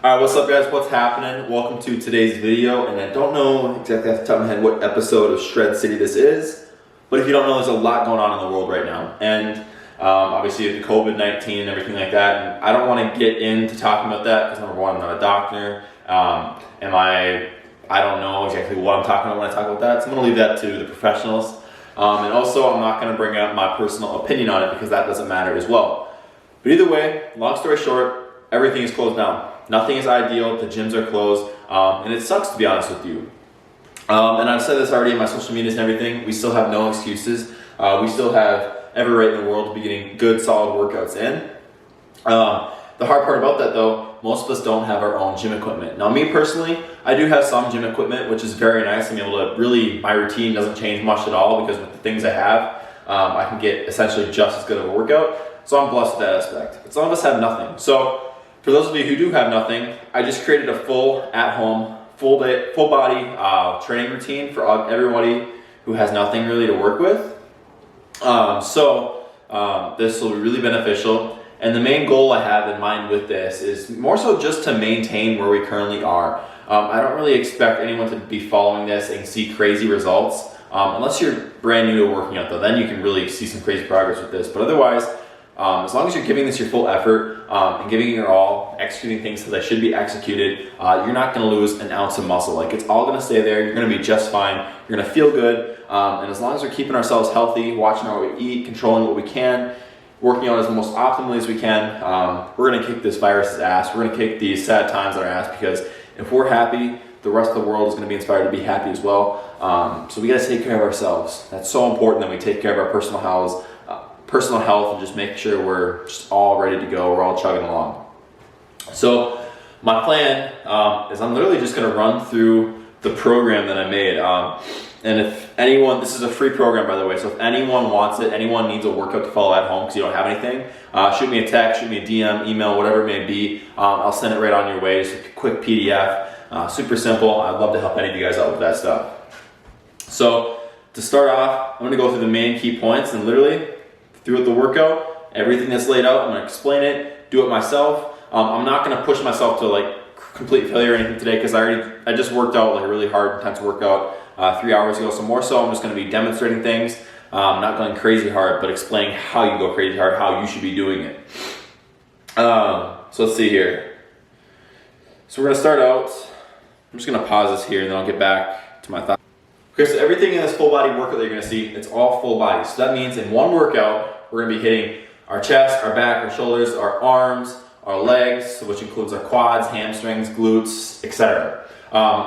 Alright, what's up guys? What's happening? Welcome to today's video, and I don't know exactly off the top of my head what episode of Shred City this is, but if you don't know, there's a lot going on in the world right now, and obviously the COVID-19 and everything like that, and I don't want to get into talking about that because number one, I'm not a doctor, I don't know exactly what I'm talking about when I talk about that, so I'm going to leave that to the professionals, and also I'm not going to bring up my personal opinion on it because that doesn't matter as well. But either way, long story short, everything is closed down. Nothing is ideal, the gyms are closed, and it sucks to be honest with you. And I've said this already in my social medias and everything, we still have no excuses. We still have every right in the world to be getting good, solid workouts in. The hard part about that though, most of us don't have our own gym equipment. Now me personally, I do have some gym equipment, which is very nice. I'm able to really, my routine doesn't change much at all because with the things I have, I can get essentially just as good of a workout. So I'm blessed with that aspect. But some of us have nothing. So for those of you who do have nothing, I just created a full at-home, full body training routine for everybody who has nothing really to work with. This will be really beneficial. And the main goal I have in mind with this is more so just to maintain where we currently are. I don't really expect anyone to be following this and see crazy results. Unless you're brand new to working out though, then you can really see some crazy progress with this. But otherwise, as long as you're giving this your full effort and giving it your all, executing things so they should be executed, you're not going to lose an ounce of muscle. Like it's all going to stay there. You're going to be just fine. You're going to feel good. And as long as we're keeping ourselves healthy, watching what we eat, controlling what we can, working out as most optimally as we can, we're going to kick this virus's ass. We're going to kick these sad times on our ass because if we're happy, the rest of the world is going to be inspired to be happy as well. So we got to take care of ourselves. That's so important that we take care of our personal health and just make sure we're just all ready to go. We're all chugging along. So my plan is I'm literally just going to run through the program that I made. And if anyone, this is a free program by the way, so if anyone wants it, anyone needs a workout to follow at home because you don't have anything, shoot me a text, shoot me a DM, email, whatever it may be. I'll send it right on your way, just a quick PDF, super simple. I'd love to help any of you guys out with that stuff. So to start off, I'm going to go through the main key points and literally throughout the workout, everything that's laid out, I'm going to explain it, do it myself. I'm not going to push myself to like complete failure or anything today because I just worked out like a really hard, intense workout 3 hours ago. So more so, I'm just going to be demonstrating things, not going crazy hard, but explaining how you go crazy hard, how you should be doing it. So let's see here. So we're going to start out. I'm just going to pause this here and then I'll get back to my thoughts. Okay, so everything in this full body workout that you're going to see, it's all full body. So that means in one workout, we're going to be hitting our chest, our back, our shoulders, our arms, our legs, which includes our quads, hamstrings, glutes, etc.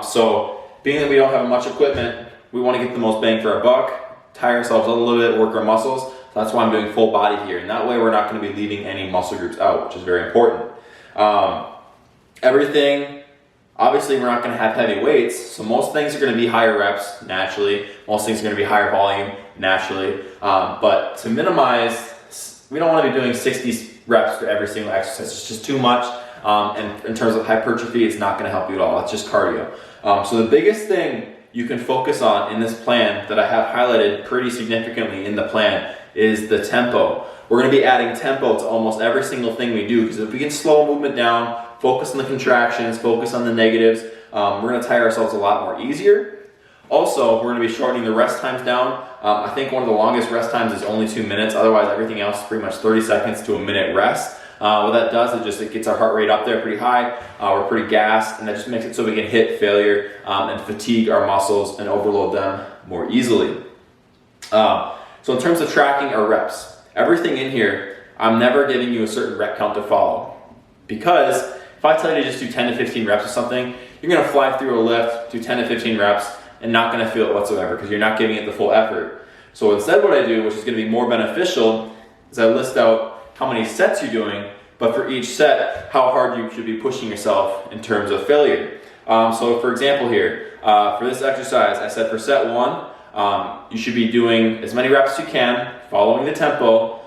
So being that we don't have much equipment, we want to get the most bang for our buck, tire ourselves out a little bit, work our muscles. So that's why I'm doing full body here. And that way we're not going to be leaving any muscle groups out, which is very important. Obviously, we're not going to have heavy weights, so most things are going to be higher reps naturally. Most things are going to be higher volume naturally. But to minimize, we don't want to be doing 60 reps for every single exercise. It's just too much. And in terms of hypertrophy, it's not going to help you at all. It's just cardio. So the biggest thing you can focus on in this plan that I have highlighted pretty significantly in the plan is the tempo. We're going to be adding tempo to almost every single thing we do because if we can slow movement down, focus on the contractions, focus on the negatives, we're going to tire ourselves a lot more easier. Also, we're going to be shortening the rest times down. I think one of the longest rest times is only 2 minutes. Otherwise, everything else is pretty much 30 seconds to a minute rest. What that does is it gets our heart rate up there pretty high. We're pretty gassed, and that just makes it so we can hit failure and fatigue our muscles and overload them more easily. So in terms of tracking our reps, everything in here, I'm never giving you a certain rep count to follow. Because if I tell you to just do 10 to 15 reps of something, you're going to fly through a lift, do 10 to 15 reps, and not going to feel it whatsoever because you're not giving it the full effort. So instead what I do, which is going to be more beneficial, is I list out how many sets you're doing, but for each set, how hard you should be pushing yourself in terms of failure. So for example here, for this exercise, I said for set 1, you should be doing as many reps as you can, following the tempo,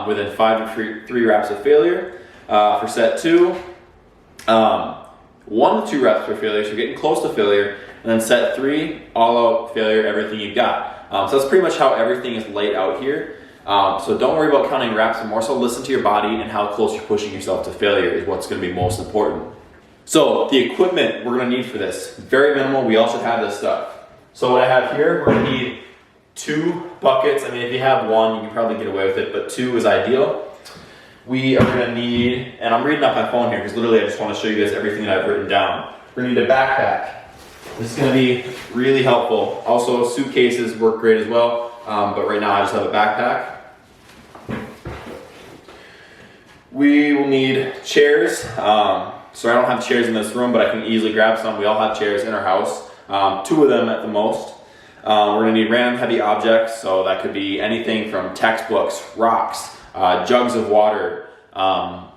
within 5 to 3 reps of failure. For set 2, 1 to 2 reps for failure, so getting close to failure. And then set 3, all out failure, everything you've got. So that's pretty much how everything is laid out here. So don't worry about counting reps, and more so listen to your body and how close you're pushing yourself to failure is what's going to be most important. So the equipment we're gonna need for this, very minimal. We all should have this stuff. So what I have here, we're gonna need 2 buckets. I mean, if you have 1, you can probably get away with it, but 2 is ideal. We are gonna need, and I'm reading off my phone here because literally I just wanna show you guys everything that I've written down. We're gonna need a backpack. This is gonna be really helpful. Also, suitcases work great as well, but right now I just have a backpack. We will need chairs. So I don't have chairs in this room, but I can easily grab some. We all have chairs in our house, 2 of them at the most. We're gonna need random heavy objects, so that could be anything from textbooks, rocks, jugs of water.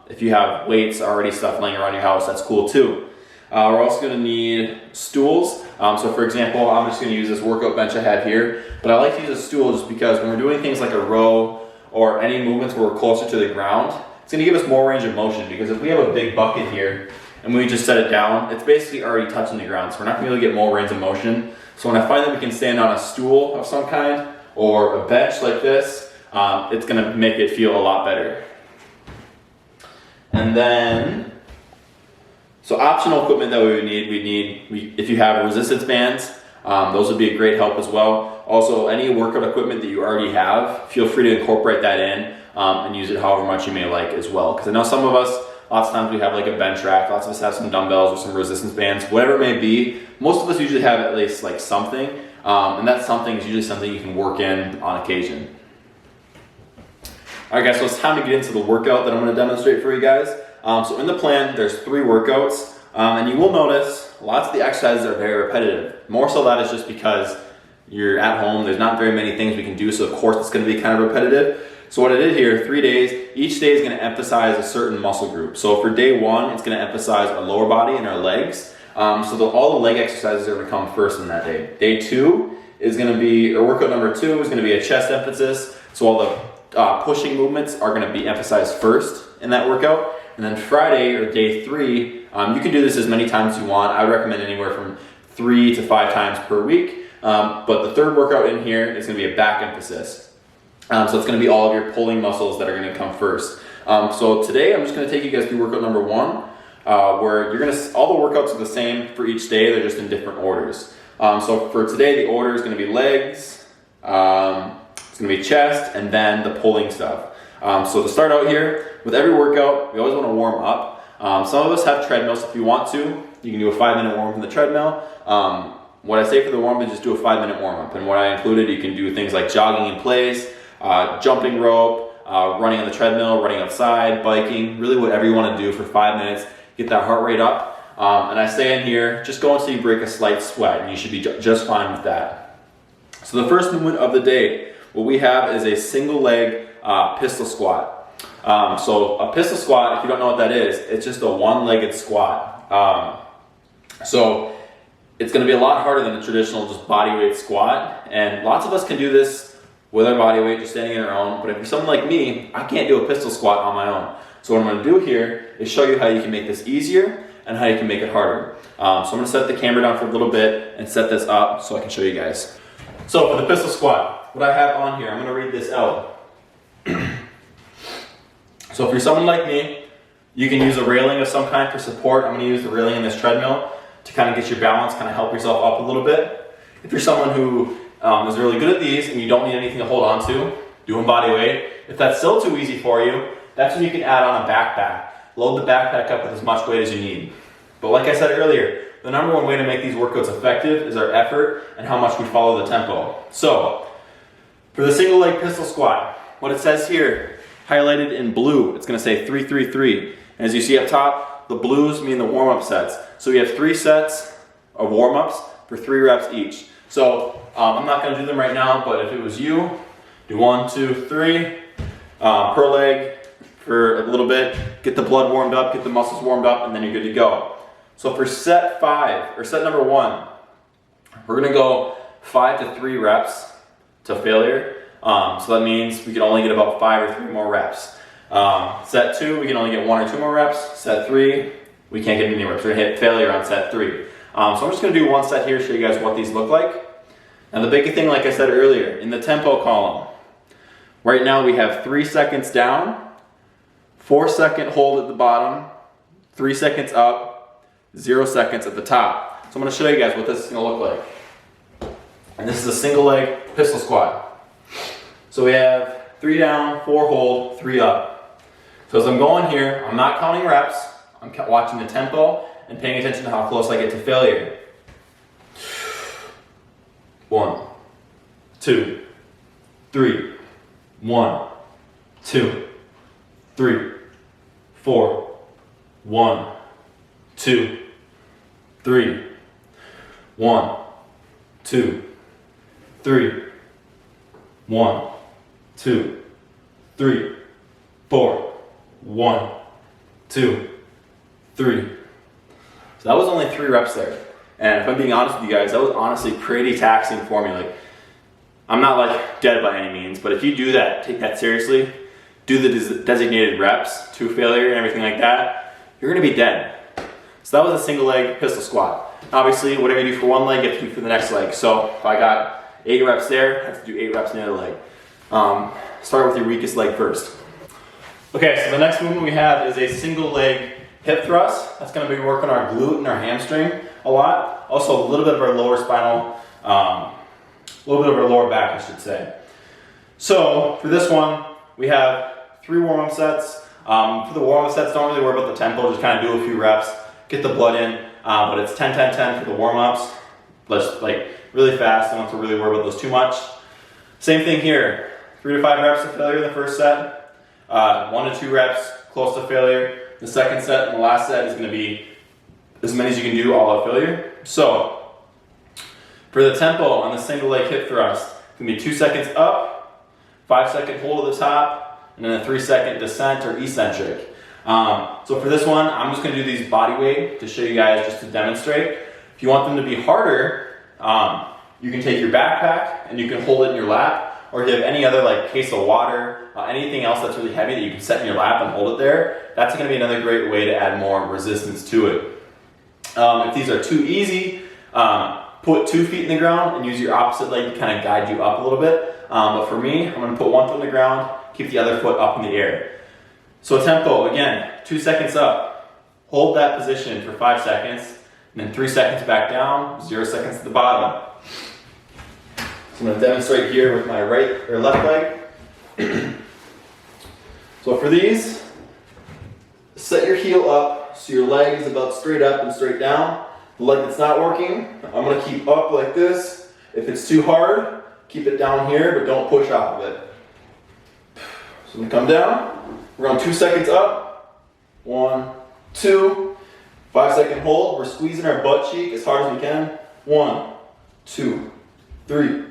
If you have weights already stuff laying around your house, that's cool too. We're also gonna need stools. So for example, I'm just gonna use this workout bench I have here, but I like to use a stool just because when we're doing things like a row or any movements where we're closer to the ground, it's gonna give us more range of motion, because if we have a big bucket here and we just set it down, it's basically already touching the ground, so we're not gonna be able to get more range of motion. So when I find that we can stand on a stool of some kind or a bench like this, it's gonna make it feel a lot better. And then, so optional equipment that we would need, if you have resistance bands, those would be a great help as well. Also, any workout equipment that you already have, feel free to incorporate that in and use it however much you may like as well. Because I know some of us, lots of times we have like a bench rack, lots of us have some dumbbells or some resistance bands, whatever it may be. Most of us usually have at least like something, and that something is usually something you can work in on occasion. All right guys, so it's time to get into the workout that I'm gonna demonstrate for you guys. So in the plan, there's 3 workouts, and you will notice lots of the exercises are very repetitive. More so that is just because you're at home, there's not very many things we can do, so of course it's gonna be kind of repetitive. So what I did here, 3 days, each day is gonna emphasize a certain muscle group. So for day 1, it's gonna emphasize our lower body and our legs. So all the leg exercises are gonna come first in that day. Day 2 is gonna be, or workout number 2 is gonna be a chest emphasis. So all the pushing movements are gonna be emphasized first in that workout. And then Friday, or day 3, you can do this as many times as you want. I would recommend anywhere from 3 to 5 times per week. But the 3rd workout in here is gonna be a back emphasis. So it's gonna be all of your pulling muscles that are gonna come first. So today I'm just gonna take you guys through workout number 1, where you're gonna, all the workouts are the same for each day, they're just in different orders. So for today, the order is gonna be legs, it's gonna be chest, and then the pulling stuff. So to start out here, with every workout, we always wanna warm up. Some of us have treadmills. If you want to, you can do a 5-minute warm up in the treadmill. What I say for the warm up is just do a 5-minute warm up. And what I included, you can do things like jogging in place, jumping rope, running on the treadmill, running outside, biking, really whatever you want to do for 5 minutes, get that heart rate up. And I say in here, just go until you break a slight sweat, and you should be just fine with that. So the first movement of the day, what we have is a single leg pistol squat. So a pistol squat, if you don't know what that is, it's just a one-legged squat. So it's going to be a lot harder than a traditional just body weight squat, and lots of us can do this with our body weight, just standing on our own. But if you're someone like me, I can't do a pistol squat on my own. So what I'm going to do here is show you how you can make this easier and how you can make it harder. So I'm going to set the camera down for a little bit and set this up so I can show you guys. So for the pistol squat, what I have on here, I'm going to read this out. So if you're someone like me, you can use a railing of some kind for support. I'm going to use the railing in this treadmill to kind of get your balance, kind of help yourself up a little bit. If you're someone who is really good at these and you don't need anything to hold on to, doing body weight. If that's still too easy for you, that's when you can add on a backpack. Load the backpack up with as much weight as you need. But like I said earlier, the number one way to make these workouts effective is our effort and how much we follow the tempo. So, for the single leg pistol squat, what it says here, highlighted in blue, it's gonna say 3-3-3. And as you see up top, the blues mean the warm-up sets. So we have 3 sets of warm-ups for 3 reps each. So I'm not going to do them right now, but if it was you, do 1, 2, 3 per leg for a little bit, get the blood warmed up, get the muscles warmed up, and then you're good to go. So for set 5, or set number 1, we're going to go 5 to 3 reps to failure. So that means we can only get about 5 or 3 more reps. Set 2, we can only get 1 or 2 more reps. Set 3, we can't get any reps. We're going to hit failure on set 3. So I'm just going to do one set here, show you guys what these look like. Now the big thing, like I said earlier, in the tempo column, right now we have 3 seconds down, 4-second hold at the bottom, 3 seconds up, 0 seconds at the top. So I'm gonna show you guys what this is gonna look like. And this is a single leg pistol squat. So we have 3 down, 4 hold, 3 up. So as I'm going here, I'm not counting reps, I'm watching the tempo and paying attention to how close I get to failure. 1, 2, 3, 1, 2, 3, 4, 1, 2, 3, 1, 2, 3, 1, 2, 3, 4, 1, 2, 3. So that was only 3 reps there. And if I'm being honest with you guys, that was honestly pretty taxing for me. Like, I'm not like dead by any means, but if you do that, take that seriously, do the designated reps to failure and everything like that, you're gonna be dead. So that was a single leg pistol squat. Obviously, whatever you do for one leg, you have to do for the next leg. So if I got 8 reps there, I have to do 8 reps in the other leg. Start with your weakest leg first. Okay, so the next movement we have is a single leg hip thrust. That's gonna be working our glute and our hamstring a lot. Also a little bit of our lower spinal, a little bit of our lower back, I should say. So for this one, we have 3 warm-up sets. For the warm-up sets, don't really worry about the tempo, just kind of do a few reps, get the blood in, but it's 10, 10, 10 for the warm-ups. Let's like really fast, don't have to really worry about those too much. Same thing here, 3 to 5 reps of failure in the first set, 1 to 2 reps close to failure. The second set and the last set is going to be as many as you can do all out failure. So for the tempo on the single leg hip thrust, it's going to be 2 seconds up, 5-second hold at the top, and then a 3-second descent or eccentric. So for this one, I'm just going to do these body weight to show you guys just to demonstrate. If you want them to be harder, you can take your backpack and you can hold it in your lap, or if you have any other like case of water, anything else that's really heavy that you can set in your lap and hold it there, that's going to be another great way to add more resistance to it. If these are too easy, put 2 feet in the ground and use your opposite leg to kind of guide you up a little bit. But for me, I'm going to put 1 foot in the ground, keep the other foot up in the air. So tempo, again, 2 seconds up, hold that position for 5 seconds, and then 3 seconds back down, 0 seconds at the bottom. So I'm going to demonstrate here with my right or left leg. So for these, set your heel up so your leg is about straight up and straight down. The leg that's not working, I'm going to keep up like this. If it's too hard, keep it down here, but don't push off of it. So I'm going to come down. We're going 2 seconds up. 1, 2. 5-second hold. We're squeezing our butt cheek as hard as we can. 1, 2, 3,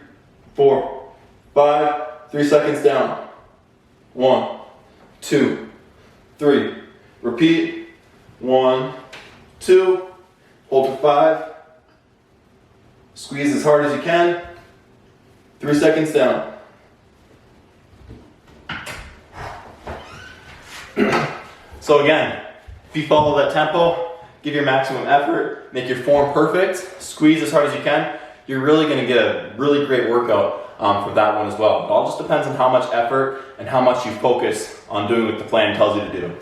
4, 5. 3 seconds down. 1, 2, 3. Repeat. 1, 2. Hold for 5. Squeeze as hard as you can. 3 seconds down. So again, if you follow that tempo, give your maximum effort, make your form perfect, squeeze as hard as you can, you're really going to get a really great workout for that one as well. It all just depends on how much effort and how much you focus on doing what the plan tells you to do.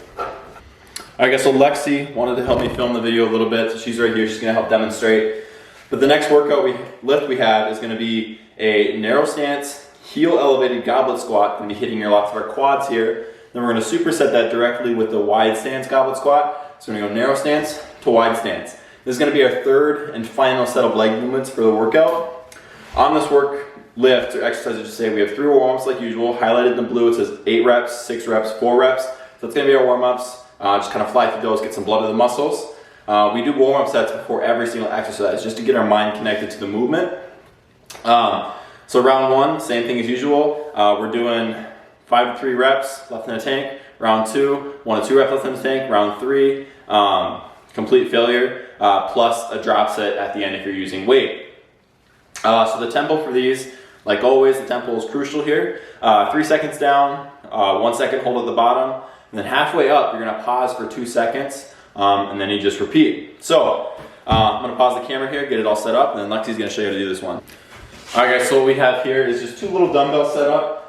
Alright guys, so Lexi wanted to help me film the video a little bit, so she's right here, she's going to help demonstrate. But the next workout lift we have is going to be a narrow stance, heel elevated goblet squat. Going to be hitting lots of our quads here. Then we're going to superset that directly with the wide stance goblet squat. So we're going to go narrow stance to wide stance. This is going to be our third and final set of leg movements for the workout. On this lift or exercise, I should say, we have 3 warm-ups like usual. Highlighted in the blue, it says 8 reps, 6 reps, 4 reps. So that's going to be our warm-ups. Just kind of fly through those, get some blood to the muscles. We do warm-up sets before every single exercise just to get our mind connected to the movement. So round 1, same thing as usual. We're doing 5 to 3 reps left in the tank. Round 2, 1 to 2 reps left in the tank. Round 3, complete failure, plus a drop set at the end if you're using weight. So the tempo for these, like always, the tempo is crucial here. 3 seconds down, 1 second hold at the bottom, and then halfway up, you're going to pause for 2 seconds, and then you just repeat. So I'm going to pause the camera here, get it all set up, and then Lexi's going to show you how to do this one. Alright guys, so what we have here is just 2 little dumbbells set up.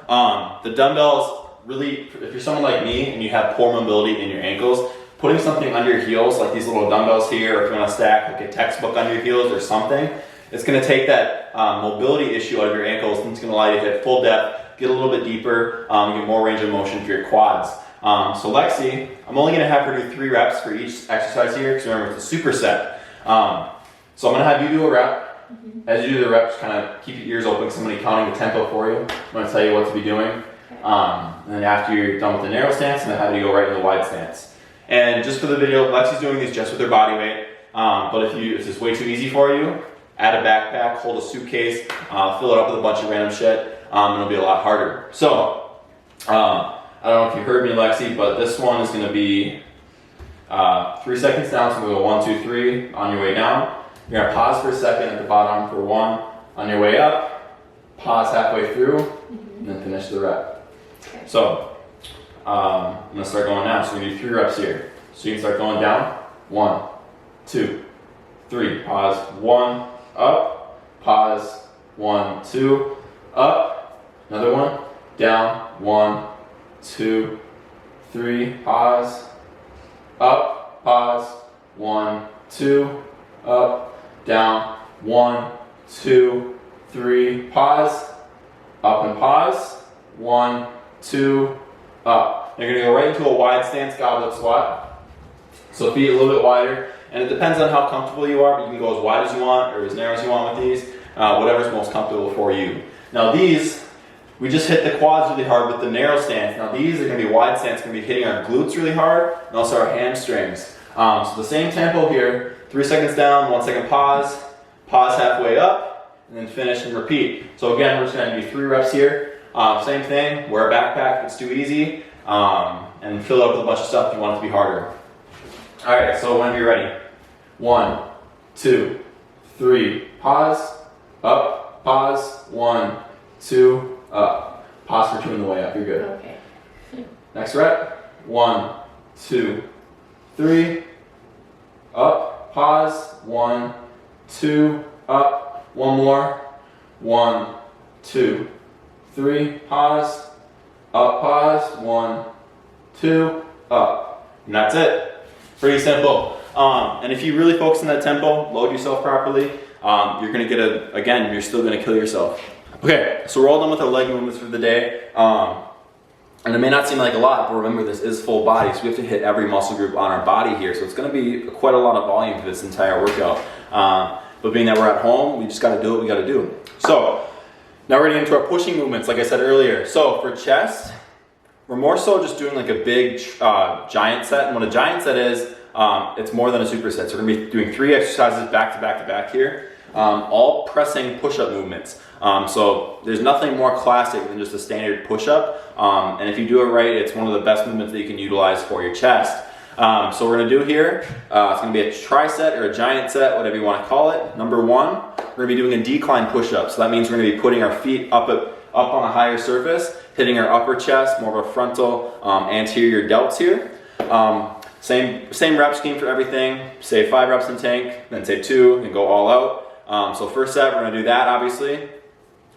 The dumbbells really, if you're someone like me and you have poor mobility in your ankles, putting something under your heels, like these little dumbbells here, or if you want to stack like a textbook under your heels or something, it's going to take that mobility issue out of your ankles, and it's going to allow you to hit full depth, get a little bit deeper, get more range of motion for your quads. So Lexi, I'm only going to have her do 3 reps for each exercise here, because remember, it's a superset. So I'm going to have you do a rep. As you do the reps, kind of keep your ears open because I'm going to be counting the tempo for you. I'm going to tell you what to be doing. And then after you're done with the narrow stance, I'm going to have you go right into the wide stance. And just for the video, Lexi's doing these just with her body weight. But if this is way too easy for you, add a backpack, hold a suitcase, fill it up with a bunch of random shit, and it'll be a lot harder. So, I don't know if you heard me, Lexi, but this one is going to be 3 seconds down, so we'll go 1, 2, 3 on your way down. You're going to pause for a second at the bottom for 1 on your way up, pause halfway through, and then finish the rep. Okay. So, I'm going to start going now. So we're going to do 3 reps here. So you can start going down. 1, 2, 3. Pause. 1, up. Pause. 1, 2, up. Another one. Down. 1, 2, 3. Pause. Up. Pause. 1, 2, up. Down. 1, 2, 3. Pause. Up and pause. 1, 2, up. You're going to go right into a wide stance goblet squat. So feet a little bit wider. And it depends on how comfortable you are, but you can go as wide as you want or as narrow as you want with these. Whatever's most comfortable for you. Now these, we just hit the quads really hard with the narrow stance. Now these are going to be wide stance, going to be hitting our glutes really hard and also our hamstrings. So the same tempo here, 3 seconds down, 1 second pause, pause halfway up, and then finish and repeat. So again, we're just going to do 3 reps here. Same thing, wear a backpack if it's too easy, and fill it up with a bunch of stuff if you want it to be harder. Alright, so whenever you're ready. 1, 2, 3, pause, up, pause, 1, 2, up. Pause for 2 on the way up, you're good. Okay. Next rep. 1, 2, 3, up, pause, 1, 2, up. One more. 1, 2, 3, pause, up, pause, 1, 2, up. And that's it. Pretty simple. And if you really focus on that tempo, load yourself properly, you're going to get again, you're still going to kill yourself. Okay, so we're all done with our leg movements for the day. And it may not seem like a lot, but remember this is full body, so we have to hit every muscle group on our body here. So it's going to be quite a lot of volume for this entire workout. But being that we're at home, we just got to do what we got to do. So now we're getting into our pushing movements, like I said earlier. So for chest, we're more so just doing like a big giant set. And what a giant set is, it's more than a superset. So we're going to be doing 3 exercises back to back to back here, all pressing push-up movements. So there's nothing more classic than just a standard push-up. And if you do it right, it's one of the best movements that you can utilize for your chest. So we're going to do here, it's going to be a tri-set or a giant set, whatever you want to call it. Number 1, we're going to be doing a decline push-up. So that means we're going to be putting our feet up on a higher surface, hitting our upper chest, more of a frontal anterior delts here. Same rep scheme for everything. Say 5 reps in tank, then say 2, and go all out. So first set, we're going to do that, obviously.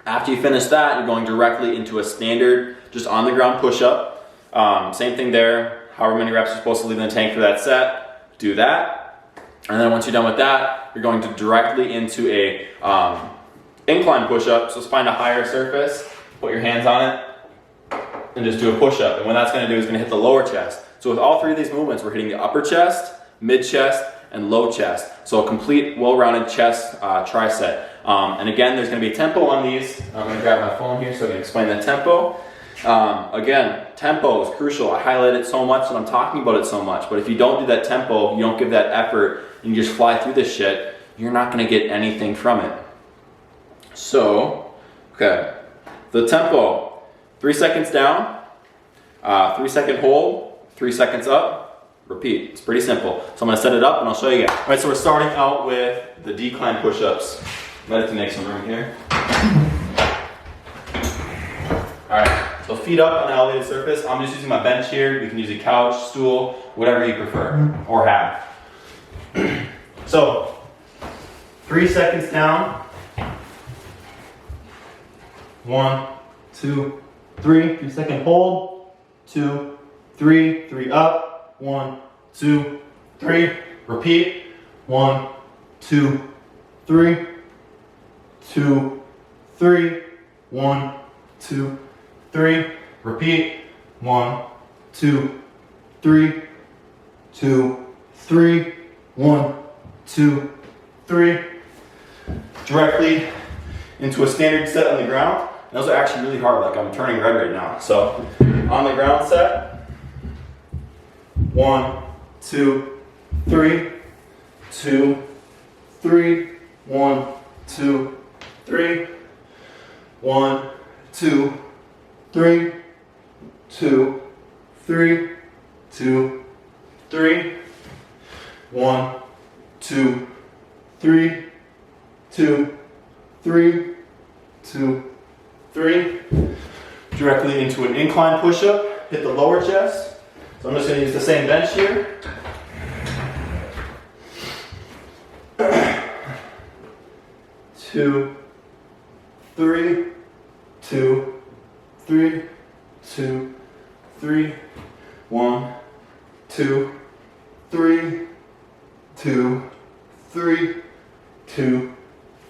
After you finish that, you're going directly into a standard, just on the ground push-up. Same thing there. However many reps you're supposed to leave in the tank for that set, do that. And then once you're done with that, you're going to directly into a incline push-up. So just find a higher surface, put your hands on it, and just do a push-up. And what that's going to do is going to hit the lower chest. So with all 3 of these movements, we're hitting the upper chest, mid-chest, and low chest. So a complete, well-rounded chest tri-set. And again, there's going to be tempo on these. I'm going to grab my phone here so I can explain the tempo. Again, tempo is crucial. I highlight it so much and I'm talking about it so much. But if you don't do that tempo, you don't give that effort, and you just fly through this shit, you're not going to get anything from it. So, okay. The tempo, 3 seconds down, 3 second hold, 3 seconds up, repeat. It's pretty simple. So I'm going to set it up and I'll show you guys. All right, so we're starting out with the decline push-ups. I'm going to make some room here. All right. So feet up on an elevated surface. I'm just using my bench here. You can use a couch, stool, whatever you prefer or have. So 3 seconds down. 1, 2, 3. 3 second hold. 2, 3. 3 up. 1, 2, 3. Repeat. 1, 2, 3. 2, 3. 1, 2, 3. Repeat. 1, 2, 3. 2, 3. 1, 2, 3. Directly into a standard set on the ground. And those are actually really hard, like I'm turning red right now. So on the ground set. 1, 2, 3. 2, 3. 1, 2, 3. 1, 2, 3. 2, 3. 2, 3. 1, 2, 3. 2, 3. 2, 3. Directly into an incline push-up. Hit the lower chest. So I'm just going to use the same bench here. Two, 3. 2, 3. 2, 3. 1, 2, 3. 2, 3. 2,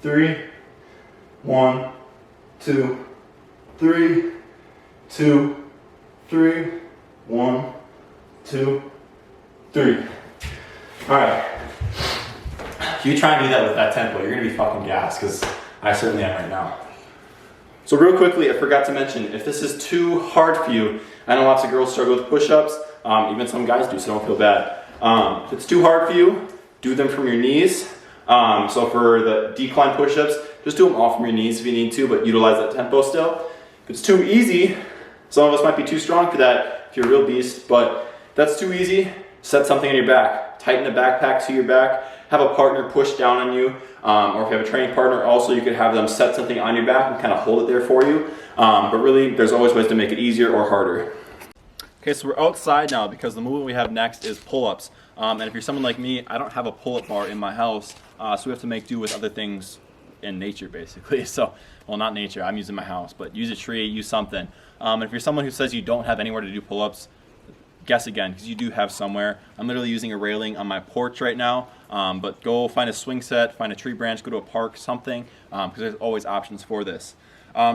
3. 1, 2, 3. 2, 3. 1, 2, 3. All right. If you try and do that with that tempo, you're gonna be fucking gassed, because I certainly am right now. So real quickly, I forgot to mention, if this is too hard for you, I know lots of girls struggle with push-ups, even some guys do, so don't feel bad. If it's too hard for you, do them from your knees. So for the decline push-ups, just do them all from your knees if you need to, but utilize that tempo still. If it's too easy, some of us might be too strong for that if you're a real beast, but if that's too easy, set something on your back. Tighten the backpack to your back, have a partner push down on you, or if you have a training partner also, you could have them set something on your back and kind of hold it there for you. But really, there's always ways to make it easier or harder. Okay, so we're outside now because the movement we have next is pull-ups. And if you're someone like me, I don't have a pull-up bar in my house, so we have to make do with other things in nature, basically. So, well, not nature, I'm using my house, but use a tree, use something. And if you're someone who says you don't have anywhere to do pull-ups, guess again, because you do have somewhere. I'm literally using a railing on my porch right now, but go find a swing set, find a tree branch, go to a park, something, because there's always options for this.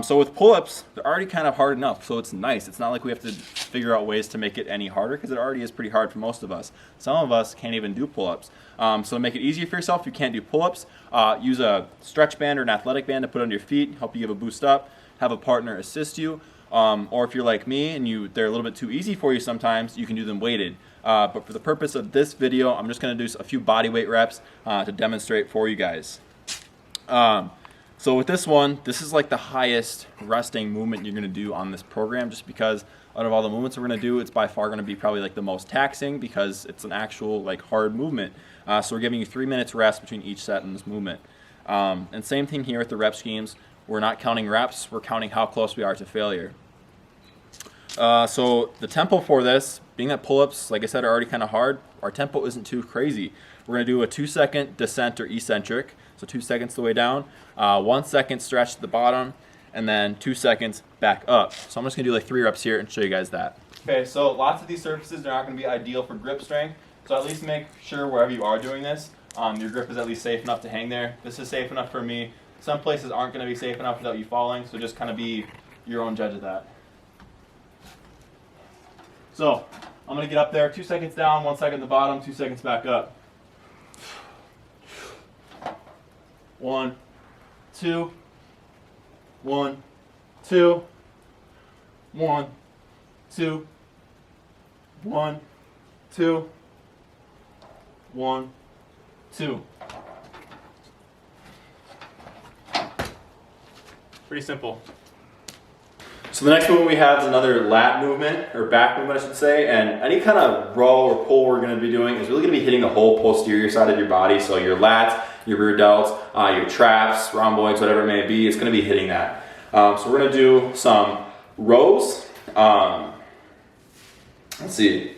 So with pull-ups, they're already kind of hard enough, so it's nice. It's not like we have to figure out ways to make it any harder, because it already is pretty hard for most of us. Some of us can't even do pull-ups. So to make it easier for yourself, if you can't do pull-ups, use a stretch band or an athletic band to put under your feet, help you give a boost up, have a partner assist you. Or if you're like me and they're a little bit too easy for you sometimes, you can do them weighted. But for the purpose of this video, I'm just going to do a few body weight reps to demonstrate for you guys. So with this one, this is like the highest resting movement you're going to do on this program, just because out of all the movements we're going to do, it's by far going to be probably like the most taxing because it's an actual like hard movement. So we're giving you 3 minutes rest between each set in this movement. And same thing here with the rep schemes. We're not counting reps, we're counting how close we are to failure. So the tempo for this, being that pull-ups, like I said, are already kind of hard, our tempo isn't too crazy. We're going to do a 2-second descent or eccentric, so 2 seconds the way down, 1 second stretch to the bottom, and then 2 seconds back up. So I'm just going to do like 3 reps here and show you guys that. Okay, so lots of these surfaces are not going to be ideal for grip strength, so at least make sure wherever you are doing this, your grip is at least safe enough to hang there. This is safe enough for me. Some places aren't going to be safe enough without you falling, so just kind of be your own judge of that. So, I'm going to get up there, 2 seconds down, 1 second at the bottom, 2 seconds back up. 1, 2, 1, 2, 1, 2, 1, 2, 1, 2. Pretty simple. So the next movement we have is another lat movement, or back movement I should say, and any kind of row or pull we're going to be doing is really going to be hitting the whole posterior side of your body, so your lats, your rear delts, your traps, rhomboids, whatever it may be, it's going to be hitting that. So we're going to do some rows. Let's see.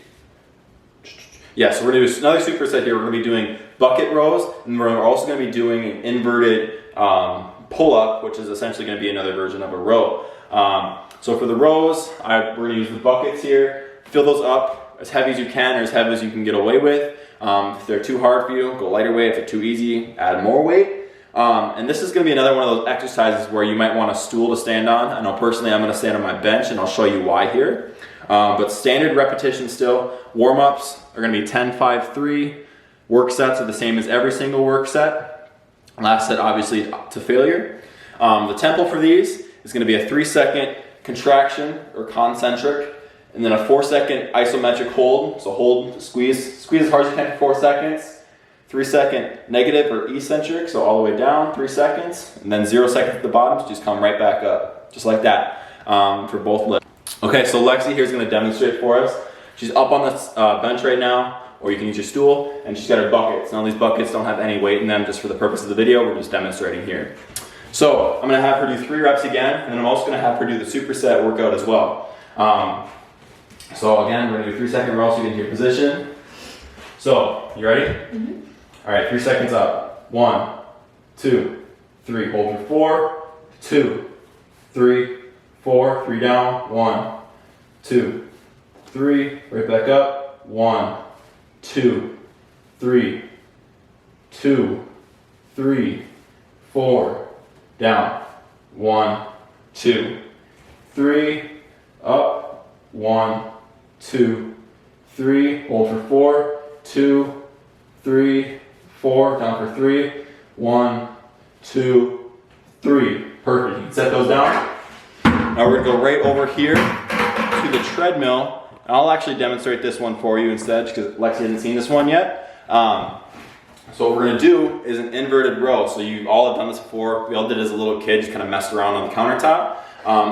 Yeah, so we're going to do another superset here. We're going to be doing bucket rows, and we're also going to be doing an inverted pull-up, which is essentially going to be another version of a row. So for the rows, we're going to use the buckets here, fill those up as heavy as you can or as heavy as you can get away with. If they're too hard for you, go lighter weight. If they're too easy, add more weight. And this is going to be another one of those exercises where you might want a stool to stand on. I know personally I'm going to stand on my bench, and I'll show you why here. But standard repetition still. Warm-ups are going to be 10, 5, 3. Work sets are the same as every single work set. Last set obviously to failure. The tempo for these is going to be a 3-second contraction or concentric, and then a 4-second isometric hold. So hold, squeeze as hard as you can for 4 seconds. 3-second negative or eccentric, so all the way down, 3 seconds, and then 0 seconds at the bottom, so just come right back up, just like that, for both legs. Okay, so Lexi here is going to demonstrate for us. She's up on this bench right now, or you can use your stool, and she's got her buckets. Now these buckets don't have any weight in them, just for the purpose of the video, we're just demonstrating here. So I'm going to have her do 3 reps again, and then I'm also going to have her do the superset workout as well. So again, we're going to do 3-second row so you get into your position. So, you ready? Mm-hmm. All right, 3 seconds up. 1, 2, 3. Hold for 4, 2, 3, 4. 3 down. 1, 2, 3. Right back up. 1, 2, 3, 2, 3, 4. Down. 1, 2, 3. Up. 1, 2, 3. Hold for 4, 2, 3, 4. Down for 3. 1, 2, 3. Perfect. You can set those down. Now we're going to go right over here to the treadmill. And I'll actually demonstrate this one for you instead because Lexi hasn't seen this one yet. So what we're going to do is an inverted row. So you all have done this before. We all did it as a little kid, just kind of messed around on the countertop.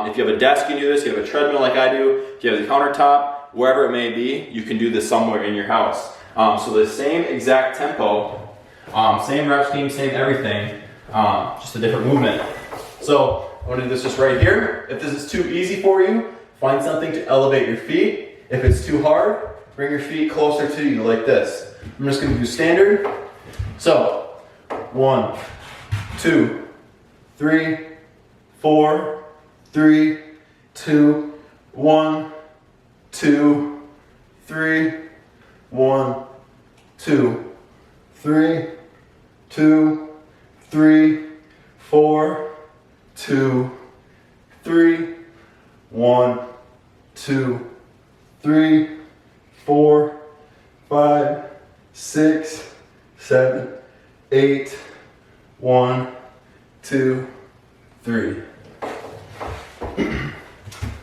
If you have a desk, you can do this. You have a treadmill like I do. If you have the countertop, wherever it may be, you can do this somewhere in your house. So the same exact tempo, same rep scheme, same everything, just a different movement. So I'm going to do this just right here. If this is too easy for you, find something to elevate your feet. If it's too hard, bring your feet closer to you like this. I'm just going to do standard. So 1, 2, 3, 4, 3, 2, 1, 2, 3, 1, 2, 3, 2, 3, 4, 2, 3, 1, 2, 3, 4, 5, 6, 7, 8, 1, 2, 3.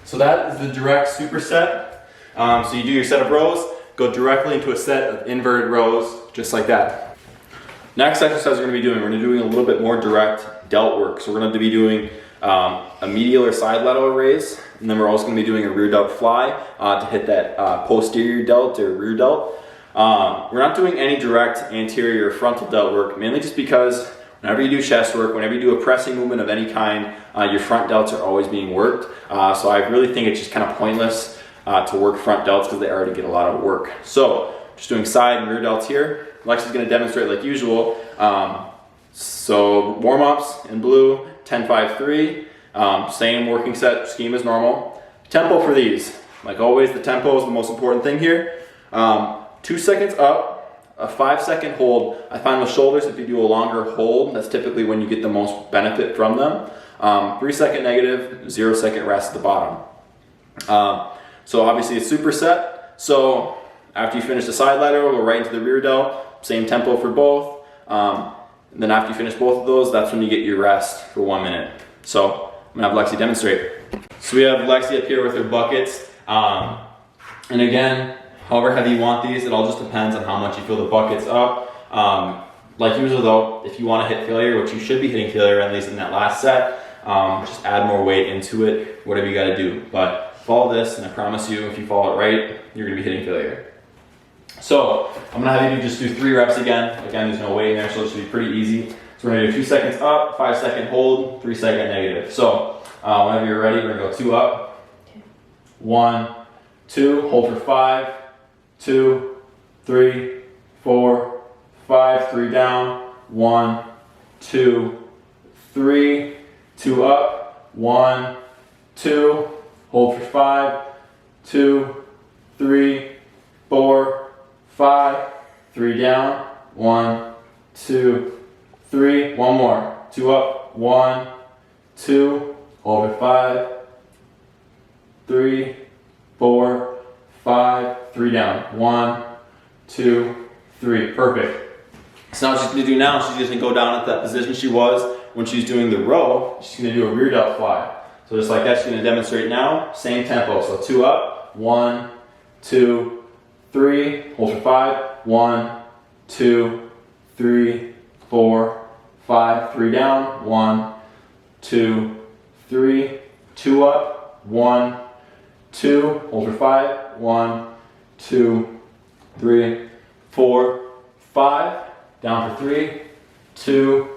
So that is the direct superset. So you do your set of rows, go directly into a set of inverted rows, just like that. Next exercise we're going to be doing, we're going to be doing a little bit more direct delt work. So we're going to be doing a medial or side lateral raise, and then we're also going to be doing a rear delt fly to hit that posterior delt or rear delt. We're not doing any direct anterior or frontal delt work, mainly just because whenever you do chest work, whenever you do a pressing movement of any kind, your front delts are always being worked. So I really think it's just kind of pointless to work front delts because they already get a lot of work. So just doing side and rear delts here. Lexi's going to demonstrate like usual. So warm-ups in blue, 10, 5, 3. Same working set scheme as normal. Tempo for these. Like always, the tempo is the most important thing here. 2 seconds up, a 5-second hold. I find with shoulders, if you do a longer hold, that's typically when you get the most benefit from them. 3-second negative, 0 second rest at the bottom. So obviously it's superset. So after you finish the side lateral, go right into the rear delt. Same tempo for both. And then after you finish both of those, that's when you get your rest for 1 minute. So I'm gonna have Lexi demonstrate. So we have Lexi up here with her buckets. And again, however heavy you want these, it all just depends on how much you fill the buckets up. Like usual though, if you want to hit failure, which you should be hitting failure at least in that last set, just add more weight into it, whatever you gotta do. But follow this, and I promise you, if you follow it right, you're gonna be hitting failure. So I'm gonna have you just do 3 reps again. Again, there's no weight in there, so it should be pretty easy. So we're gonna do 2 seconds up, 5-second hold, 3-second negative. So whenever you're ready, we're gonna go 2 up, 1, 2, hold for 5, 2, 3, 4, 5, 3 down, 1, 2, 3, 2 up, 1, 2, hold for 5, 2, 3, 4, 5, 3 down, 1, 2, 3, one more, 2 up, 1, 2, hold for 5, 3, 4, 5, 3 down, 1, 2, 3, perfect. So now what she's gonna do now, she's just gonna go down at that position she was when she's doing the row. She's gonna do a rear delt fly. So just like that, she's gonna demonstrate now, same tempo. So 2 up, 1, 2, 3, hold for 5, 1, 2, 3, 4, 5, 3 down, 1, 2, 3, 2 up, 1, 2, hold for 5, 1, 2, 3, 4, 5, down for 3, 2,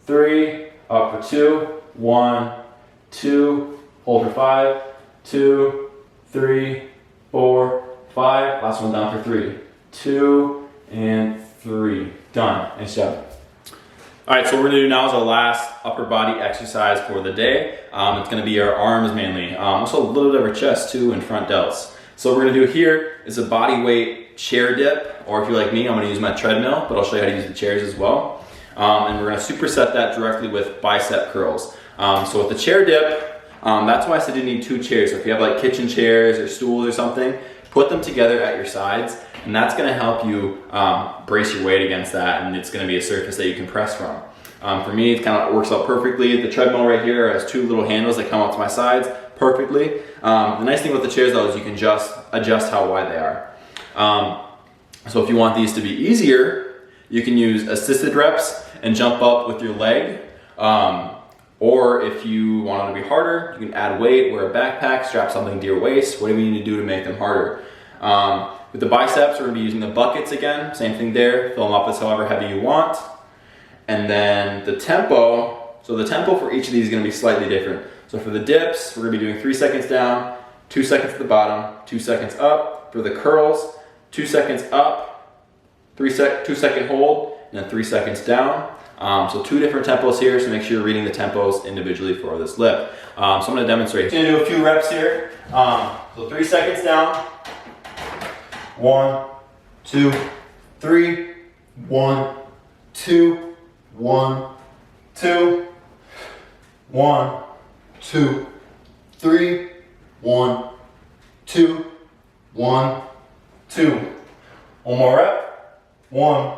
3, up for 2, 1, 2, hold for 5, 2, 3, 4, 5, last one down for 3, 2, and 3, done, nice job. All right, so what we're gonna do now is our last upper body exercise for the day. It's gonna be our arms mainly, also a little bit of our chest too and front delts. So what we're gonna do here is a body weight chair dip, or if you're like me, I'm gonna use my treadmill, but I'll show you how to use the chairs as well. And we're gonna superset that directly with bicep curls. So with the chair dip, that's why I said you need 2 chairs. So if you have like kitchen chairs or stools or something, put them together at your sides, and that's gonna help you brace your weight against that, and it's gonna be a surface that you can press from. For me, it kind of works out perfectly. The treadmill right here has 2 little handles that come up to my sides perfectly. The nice thing with the chairs though is you can just adjust how wide they are. So if you want these to be easier, you can use assisted reps and jump up with your leg. Or if you want them to be harder, you can add weight, wear a backpack, strap something to your waist, whatever you need to do to make them harder. With the biceps, we're gonna be using the buckets again, same thing there, fill them up as however heavy you want. And then the tempo, so the tempo for each of these is gonna be slightly different. So for the dips, we're gonna be doing 3 seconds down, 2 seconds at the bottom, 2 seconds up. For the curls, 2 seconds up, 2 second hold, and then 3 seconds down. So 2 different tempos here, so make sure you're reading the tempos individually for this lift. So I'm gonna demonstrate. I'm gonna do a few reps here. So 3 seconds down. 1, 2, 3, 1, 2, 1, 2, 1, 2, 3, 1, 2, 1, 2. One more rep. 1,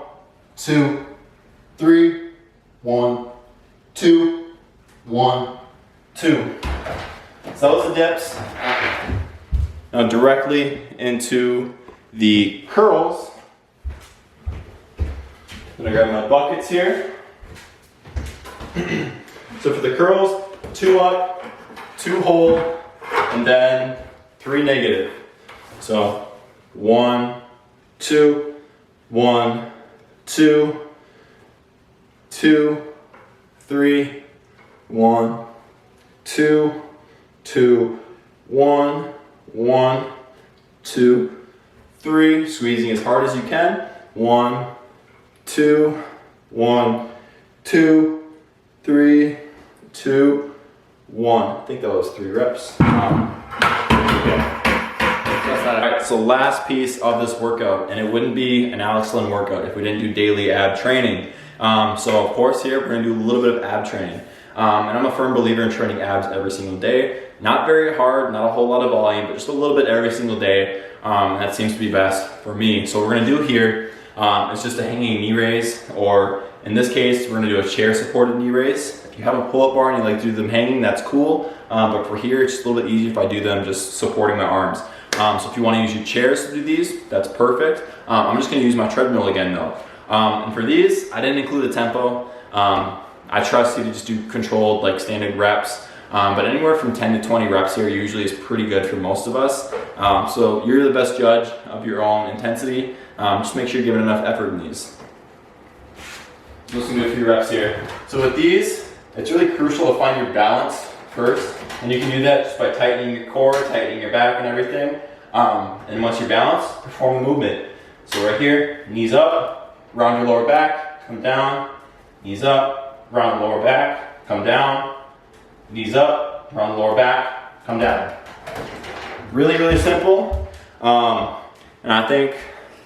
2, 3, 1, 2, 1, 2. So those are the dips. Now directly into the curls. I'm gonna grab my buckets here. So for the curls, 2 up, 2 hold, and then 3 negative. So 1, 2, 1, 2, 2, 3, 1, 2, 2, 1, 1, 2, 3. Squeezing as hard as you can. 1, 2, 1, 2, 3, 2, 1. I think that was 3 reps. Alright, so last piece of this workout, and it wouldn't be an Alex Lynn workout if we didn't do daily ab training. So of course here we're gonna do a little bit of ab training. And I'm a firm believer in training abs every single day. Not very hard, not a whole lot of volume, but just a little bit every single day. That seems to be best for me. So what we're gonna do here is just a hanging knee raise, or in this case, we're gonna do a chair supported knee raise. If you have a pull-up bar and you like to do them hanging, that's cool. But for here, it's just a little bit easier if I do them just supporting my arms. So if you wanna use your chairs to do these, that's perfect. I'm just gonna use my treadmill again though. And for these, I didn't include the tempo. I trust you to just do controlled, like standard reps. But anywhere from 10 to 20 reps here usually is pretty good for most of us. So you're the best judge of your own intensity. Just make sure you're giving enough effort in these. Just gonna do a few reps here. So with these, it's really crucial to find your balance first. And you can do that just by tightening your core, tightening your back and everything. And once you're balanced, perform the movement. So right here, knees up, round your lower back, come down, knees up, round the lower back, come down, knees up, round the lower back, come down. Really, really simple. And I think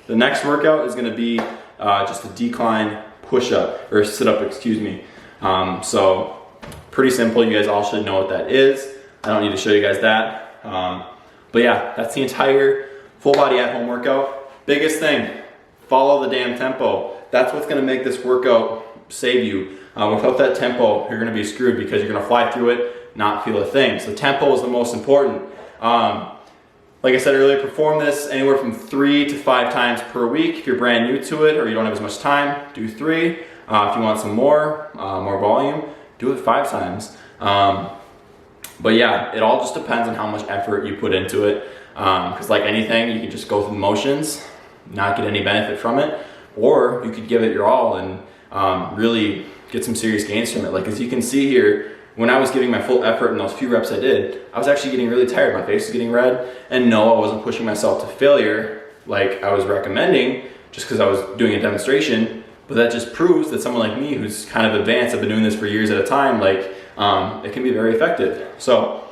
the next workout is gonna be just a decline push-up, or sit-up, excuse me. So pretty simple, you guys all should know what that is. I don't need to show you guys that. But yeah, that's the entire full body at home workout. Biggest thing, follow the damn tempo. That's what's gonna make this workout save you. Without that tempo, you're gonna be screwed because you're gonna fly through it, not feel a thing. So tempo is the most important. Like I said earlier, perform this anywhere from 3 to 5 times per week. If you're brand new to it or you don't have as much time, do 3. If you want some more volume, do it 5 times. But yeah, it all just depends on how much effort you put into it. Because like anything, you can just go through the motions, not get any benefit from it, or you could give it your all and really get some serious gains from it. Like as you can see here, when I was giving my full effort in those few reps I did, I was actually getting really tired. My face was getting red, and no, I wasn't pushing myself to failure like I was recommending just because I was doing a demonstration. But that just proves that someone like me who's kind of advanced, I've been doing this for years at a time, like it can be very effective. So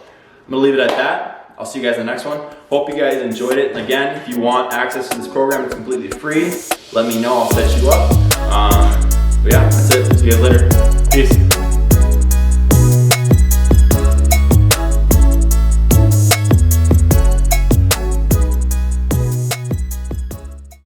I'm gonna leave it at that. I'll see you guys in the next one. Hope you guys enjoyed it. And again, if you want access to this program, it's completely free. Let me know, I'll set you up. But yeah, that's it. See you guys later. Peace.